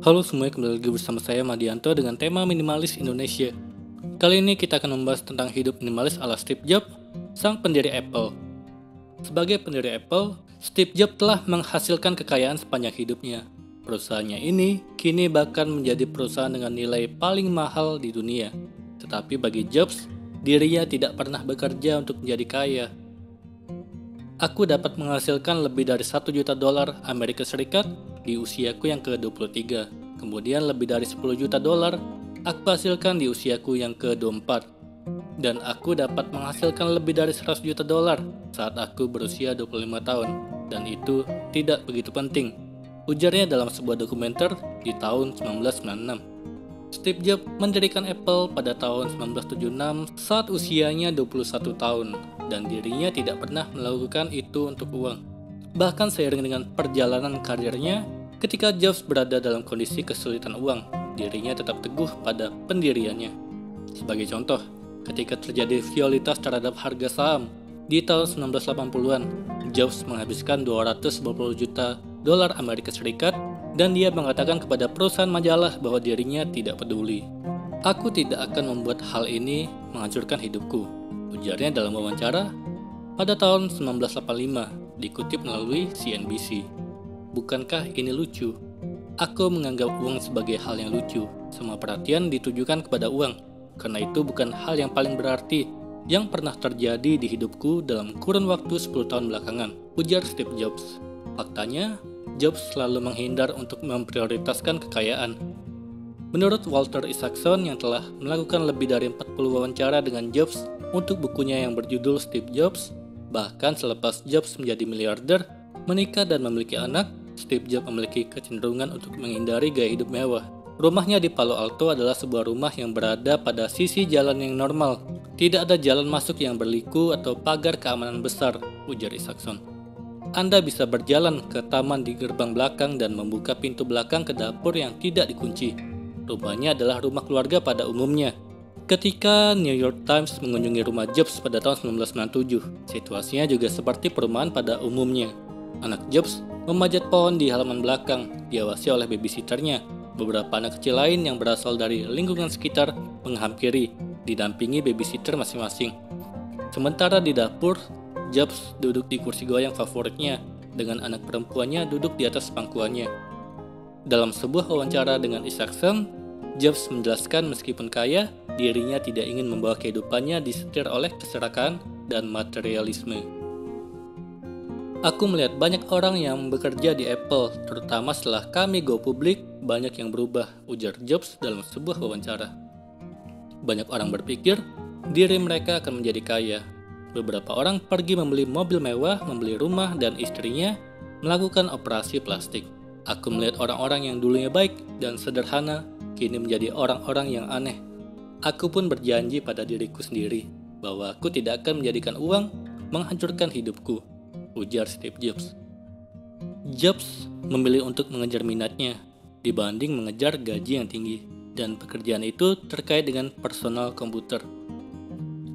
Halo semuanya, kembali lagi bersama saya Madianto dengan tema minimalis Indonesia. Kali ini kita akan membahas tentang hidup minimalis ala Steve Jobs, sang pendiri Apple. Sebagai pendiri Apple, Steve Jobs telah menghasilkan kekayaan sepanjang hidupnya. Perusahaannya ini kini bahkan menjadi perusahaan dengan nilai paling mahal di dunia. Tetapi bagi Jobs, dirinya tidak pernah bekerja untuk menjadi kaya. Aku dapat menghasilkan lebih dari $1 juta Amerika Serikat di usiaku yang ke-23. Kemudian lebih dari $10 juta aku hasilkan di usiaku yang ke-24. Dan aku dapat menghasilkan lebih dari $100 juta saat aku berusia 25 tahun. Dan itu tidak begitu penting, ujarnya dalam sebuah dokumenter di tahun 1996. Steve Jobs mendirikan Apple pada tahun 1976 saat usianya 21 tahun, dan dirinya tidak pernah melakukan itu untuk uang. Bahkan seiring dengan perjalanan karirnya, ketika Jobs berada dalam kondisi kesulitan uang, dirinya tetap teguh pada pendiriannya. Sebagai contoh, ketika terjadi volatilitas terhadap harga saham di tahun 1980-an, Jobs menghabiskan $250 juta Amerika Serikat dan dia mengatakan kepada perusahaan majalah bahwa dirinya tidak peduli. "Aku tidak akan membuat hal ini menghancurkan hidupku," ujarnya dalam wawancara pada tahun 1985, dikutip melalui CNBC. "Bukankah ini lucu? Aku menganggap uang sebagai hal yang lucu. Semua perhatian ditujukan kepada uang, karena itu bukan hal yang paling berarti yang pernah terjadi di hidupku dalam kurun waktu 10 tahun belakangan," ujar Steve Jobs. Faktanya, Jobs selalu menghindar untuk memprioritaskan kekayaan. Menurut Walter Isaacson yang telah melakukan lebih dari 40 wawancara dengan Jobs untuk bukunya yang berjudul Steve Jobs, bahkan selepas Jobs menjadi miliarder, menikah dan memiliki anak, Steve Jobs memiliki kecenderungan untuk menghindari gaya hidup mewah. Rumahnya di Palo Alto adalah sebuah rumah yang berada pada sisi jalan yang normal. Tidak ada jalan masuk yang berliku atau pagar keamanan besar, ujar Isaacson. Anda bisa berjalan ke taman di gerbang belakang dan membuka pintu belakang ke dapur yang tidak dikunci. Rumahnya adalah rumah keluarga pada umumnya. Ketika New York Times mengunjungi rumah Jobs pada tahun 1997, situasinya juga seperti perumahan pada umumnya. Anak Jobs memanjat pohon di halaman belakang, diawasi oleh babysitternya. Beberapa anak kecil lain yang berasal dari lingkungan sekitar menghampiri, didampingi babysitter masing-masing. Sementara di dapur, Jobs duduk di kursi goyang favoritnya, dengan anak perempuannya duduk di atas pangkuannya. Dalam sebuah wawancara dengan Isaacson, Jobs menjelaskan meskipun kaya, dirinya tidak ingin membawa kehidupannya disetir oleh keserakahan dan materialisme. "Aku melihat banyak orang yang bekerja di Apple, terutama setelah kami go publik, banyak yang berubah," ujar Jobs dalam sebuah wawancara. Banyak orang berpikir diri mereka akan menjadi kaya. Beberapa orang pergi membeli mobil mewah, membeli rumah, dan istrinya melakukan operasi plastik. "Aku melihat orang-orang yang dulunya baik dan sederhana, kini menjadi orang-orang yang aneh. Aku pun berjanji pada diriku sendiri bahwa aku tidak akan menjadikan uang menghancurkan hidupku," ujar Steve Jobs. Jobs memilih untuk mengejar minatnya dibanding mengejar gaji yang tinggi, dan pekerjaan itu terkait dengan personal komputer.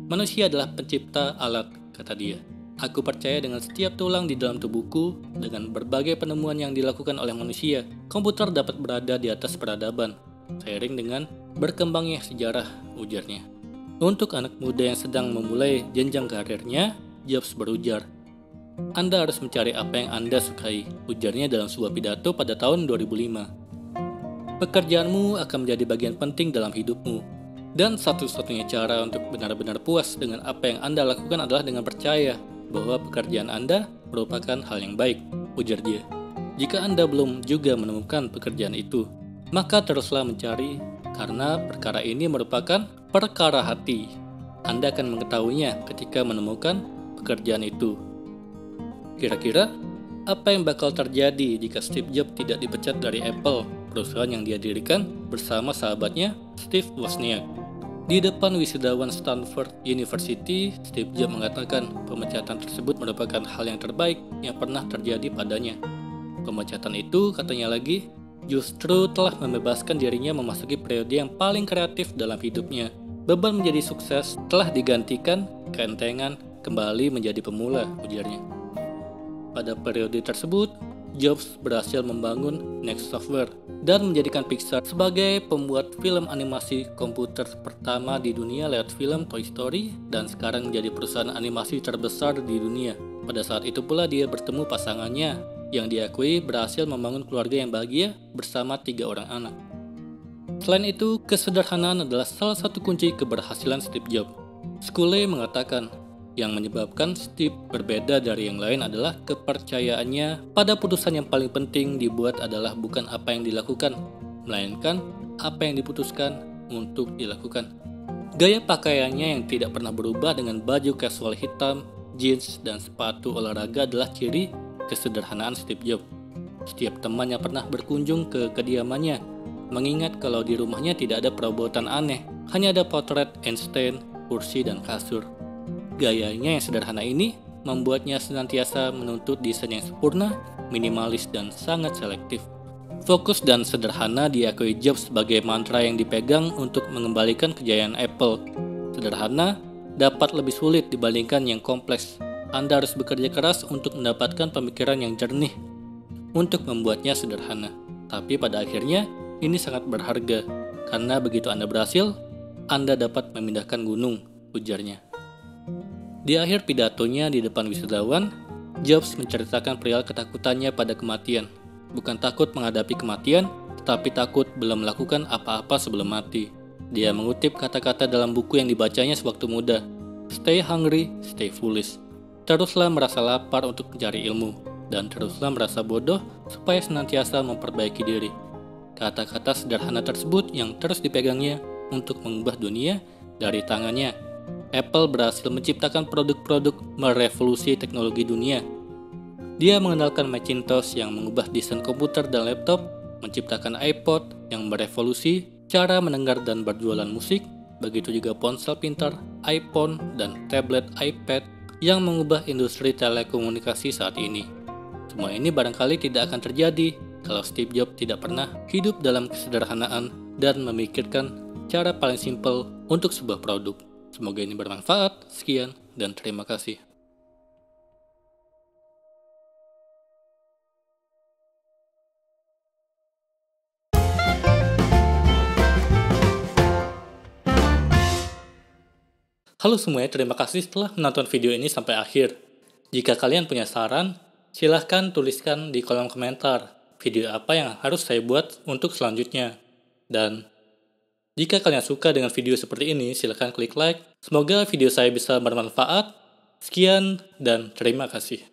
"Manusia adalah pencipta alat," kata dia. "Aku percaya dengan setiap tulang di dalam tubuhku, dengan berbagai penemuan yang dilakukan oleh manusia, komputer dapat berada di atas peradaban, seiring dengan berkembangnya sejarah," ujarnya. Untuk anak muda yang sedang memulai jenjang karirnya, Jobs berujar, "Anda harus mencari apa yang Anda sukai," ujarnya dalam sebuah pidato pada tahun 2005. "Pekerjaanmu akan menjadi bagian penting dalam hidupmu. Dan satu-satunya cara untuk benar-benar puas dengan apa yang Anda lakukan adalah dengan percaya bahwa pekerjaan Anda merupakan hal yang baik," ujar dia. "Jika Anda belum juga menemukan pekerjaan itu, maka teruslah mencari, karena perkara ini merupakan perkara hati. Anda akan mengetahuinya ketika menemukan pekerjaan itu." Kira-kira apa yang bakal terjadi jika Steve Jobs tidak dipecat dari Apple, perusahaan yang dia dirikan bersama sahabatnya Steve Wozniak? Di depan wisudawan Stanford University, Steve Jobs mengatakan pemecatan tersebut merupakan hal yang terbaik yang pernah terjadi padanya. Pemecatan itu, katanya lagi, justru telah membebaskan dirinya memasuki periode yang paling kreatif dalam hidupnya. Beban menjadi sukses telah digantikan keentengan kembali menjadi pemula, ujarnya. Pada periode tersebut, Jobs berhasil membangun Next Software dan menjadikan Pixar sebagai pembuat film animasi komputer pertama di dunia lewat film Toy Story dan sekarang menjadi perusahaan animasi terbesar di dunia. Pada saat itu pula dia bertemu pasangannya yang diakui berhasil membangun keluarga yang bahagia bersama 3 orang anak. Selain itu, kesederhanaan adalah salah satu kunci keberhasilan Steve Jobs. Sculley mengatakan, yang menyebabkan Steve berbeda dari yang lain adalah kepercayaannya pada putusan yang paling penting dibuat adalah bukan apa yang dilakukan, melainkan apa yang diputuskan untuk dilakukan. Gaya pakaiannya yang tidak pernah berubah dengan baju casual hitam, jeans, dan sepatu olahraga adalah ciri kesederhanaan Steve Jobs. Setiap teman yang pernah berkunjung ke kediamannya mengingat kalau di rumahnya tidak ada perabotan aneh, hanya ada potret Einstein, kursi, dan kasur. Gayanya yang sederhana ini membuatnya senantiasa menuntut desain yang sempurna, minimalis, dan sangat selektif. Fokus dan sederhana diakui Jobs sebagai mantra yang dipegang untuk mengembalikan kejayaan Apple. Sederhana dapat lebih sulit dibandingkan yang kompleks. Anda harus bekerja keras untuk mendapatkan pemikiran yang jernih untuk membuatnya sederhana. Tapi pada akhirnya ini sangat berharga, karena begitu Anda berhasil, Anda dapat memindahkan gunung, ujarnya. Di akhir pidatonya di depan wisudawan, Jobs menceritakan perihal ketakutannya pada kematian. Bukan takut menghadapi kematian, tetapi takut belum melakukan apa-apa sebelum mati. Dia mengutip kata-kata dalam buku yang dibacanya sewaktu muda. Stay hungry, stay foolish. Teruslah merasa lapar untuk mencari ilmu, dan teruslah merasa bodoh supaya senantiasa memperbaiki diri. Kata-kata sederhana tersebut yang terus dipegangnya untuk mengubah dunia dari tangannya. Apple berhasil menciptakan produk-produk merevolusi teknologi dunia. Dia mengenalkan Macintosh yang mengubah desain komputer dan laptop, menciptakan iPod yang merevolusi cara mendengar dan berjualan musik, begitu juga ponsel pintar, iPhone, dan tablet iPad yang mengubah industri telekomunikasi saat ini. Semua ini barangkali tidak akan terjadi kalau Steve Jobs tidak pernah hidup dalam kesederhanaan dan memikirkan cara paling simpel untuk sebuah produk. Semoga ini bermanfaat. Sekian dan terima kasih. Halo semuanya, terima kasih telah menonton video ini sampai akhir. Jika kalian punya saran, silahkan tuliskan di kolom komentar video apa yang harus saya buat untuk selanjutnya. Dan jika kalian suka dengan video seperti ini, silahkan klik like. Semoga video saya bisa bermanfaat. Sekian dan terima kasih.